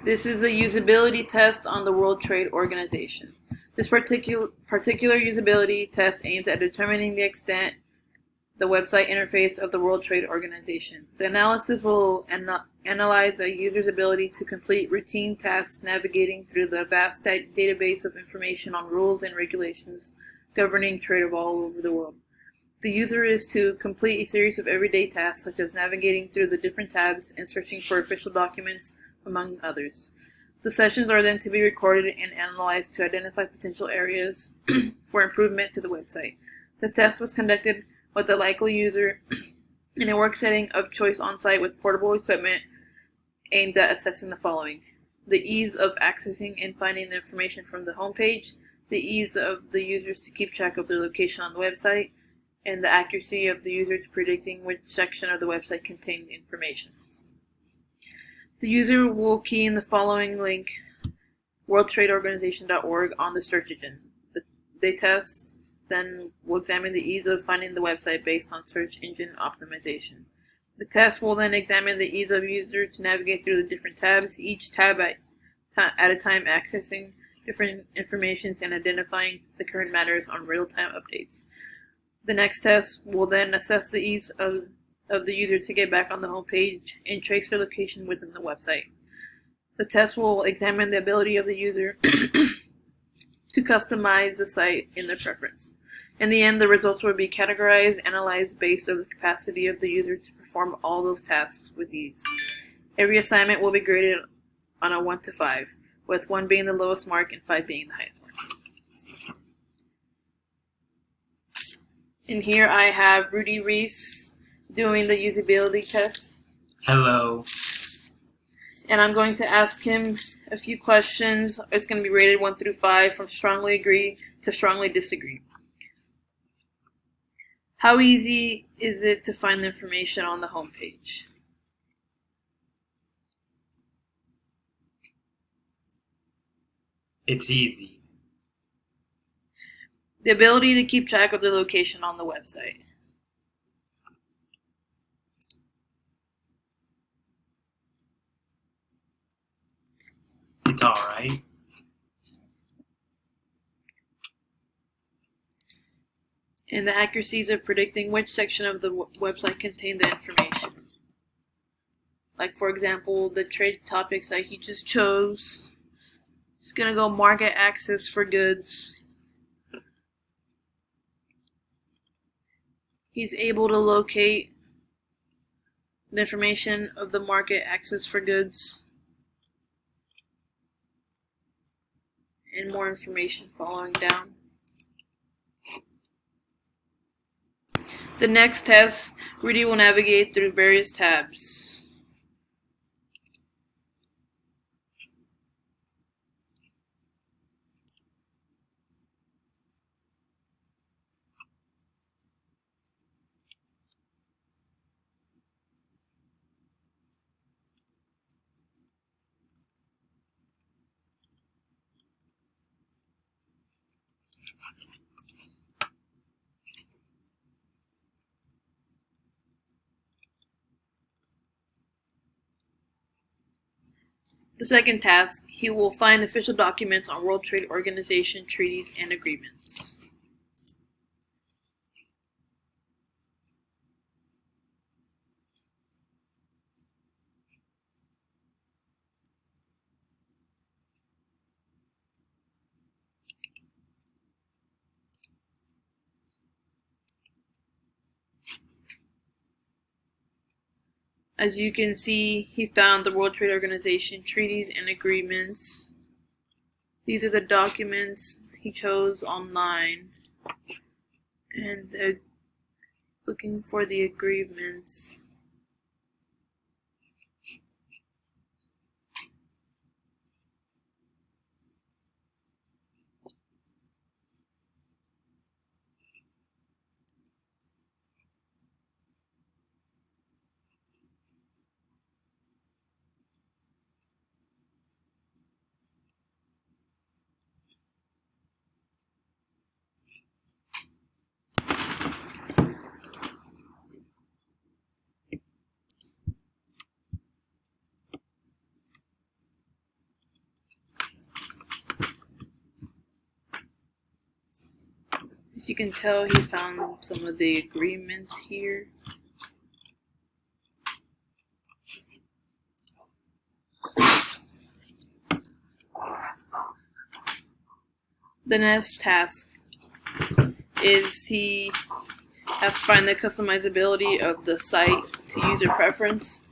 This is a usability test on the World Trade Organization. This particular usability test aims at determining the extent the website interface of the World Trade Organization. The analysis will analyze a user's ability to complete routine tasks navigating through the vast database of information on rules and regulations governing trade all over the world. The user is to complete a series of everyday tasks such as navigating through the different tabs and searching for official documents, among others. The sessions are then to be recorded and analyzed to identify potential areas for improvement to the website. The test was conducted with a likely user in a work setting of choice on-site with portable equipment aimed at assessing the following: the ease of accessing and finding the information from the home page, the ease of the users to keep track of their location on the website, and the accuracy of the user to predicting which section of the website contained information. The user will key in the following link, worldtradeorganization.org, on the search engine. The test then will examine the ease of finding the website based on search engine optimization. The test will then examine the ease of user to navigate through the different tabs, each tab at a time, accessing different information and identifying the current matters on real-time updates. The next test will then assess the ease of the user to get back on the home page and trace their location within the website. The test will examine the ability of the user to customize the site in their preference. In the end, the results will be categorized, analyzed based on the capacity of the user to perform all those tasks with ease. Every assignment will be graded on a 1 to 5, with 1 being the lowest mark and 5 being the highest mark. And here I have Rudy Reese doing the usability test. Hello. And I'm going to ask him a few questions. It's going to be rated 1 through 5, from strongly agree to strongly disagree. How easy is it to find the information on the home page? It's easy. The ability to keep track of their location on the website. It's alright. And the accuracies of predicting which section of the website contained the information. Like, for example, the trade topics that he just chose. It's going to go market access for goods. He's able to locate the information of the market access for goods. And more information following down. The next test, Rudy will navigate through various tabs. The second task, he will find official documents on World Trade Organization treaties and agreements. As you can see, he found the World Trade Organization treaties and agreements. These are the documents he chose online. And they're looking for the agreements. As you can tell, he found some of the agreements here. The next task is he has to find the customizability of the site to user preference.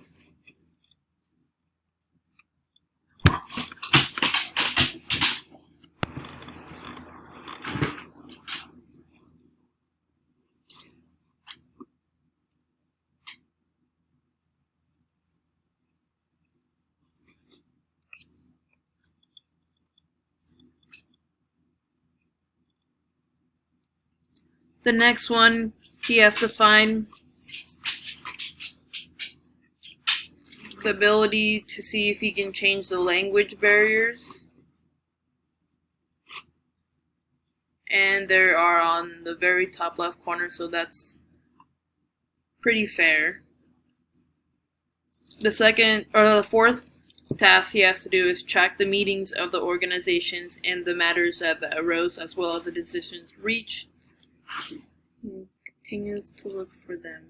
The next one, he has to find the ability to see if he can change the language barriers. And there are on the very top left corner, so that's pretty fair. The fourth task he has to do is track the meetings of the organizations and the matters that arose, as well as the decisions reached. He continues to look for them.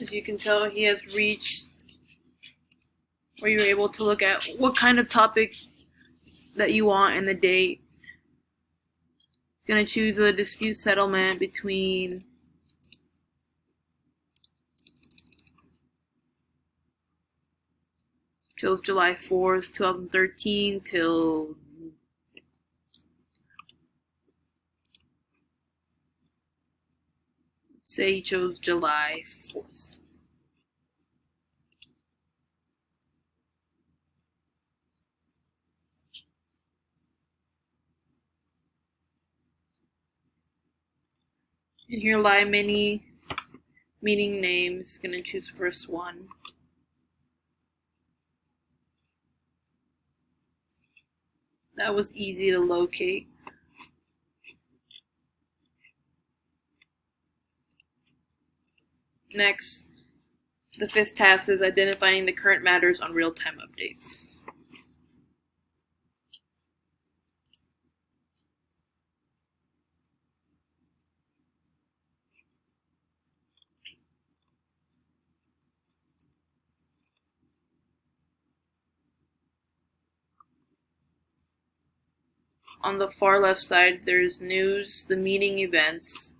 As you can tell, he has reached where you're able to look at what kind of topic that you want and the date. He's going to choose a dispute settlement between till July 4th, 2013 till say he chose July 4th. And here lie many meeting names. Gonna choose the first one. That was easy to locate. Next, the fifth task is identifying the current matters on real-time updates. On the far left side, there's news, the meeting events,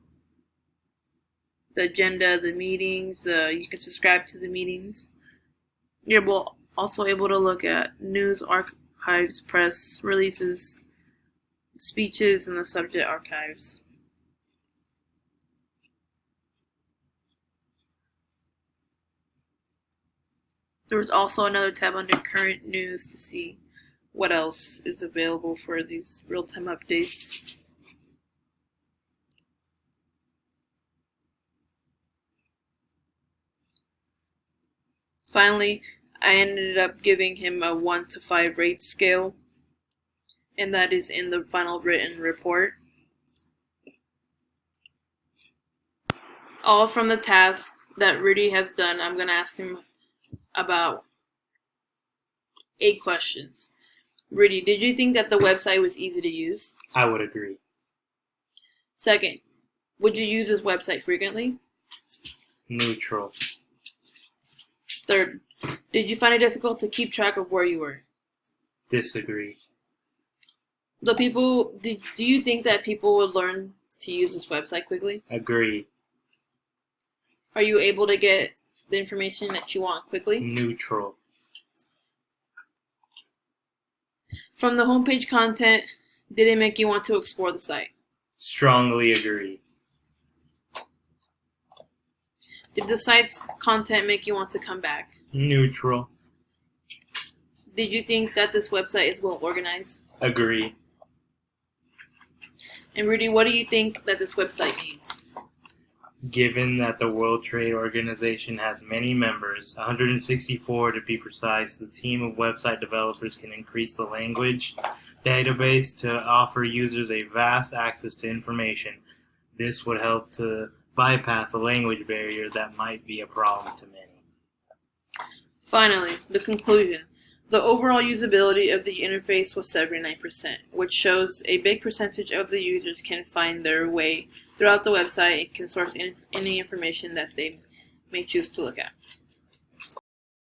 the agenda, the meetings, you can subscribe to the meetings. You're also able to look at news archives, press releases, speeches, and the subject archives. There was also another tab under current news to see what else is available for these real-time updates. Finally, I ended up giving him a 1 to 5 rate scale, and that is in the final written report. All from the tasks that Rudy has done, I'm going to ask him about 8 questions. Rudy, did you think that the website was easy to use? I would agree. Second, would you use this website frequently? Neutral. Third, did you find it difficult to keep track of where you were? Disagree. Do you think that people would learn to use this website quickly? Agree. Are you able to get the information that you want quickly? Neutral. From the homepage content, did it make you want to explore the site? Strongly agree. Did the site's content make you want to come back? Neutral. Did you think that this website is well organized? Agree. And Rudy, what do you think that this website needs? Given that the World Trade Organization has many members, 164 to be precise, the team of website developers can increase the language database to offer users a vast access to information. This would help to bypass the language barrier that might be a problem to many. Finally, the conclusion. The overall usability of the interface was 79%, which shows a big percentage of the users can find their way throughout the website and can source any information that they may choose to look at.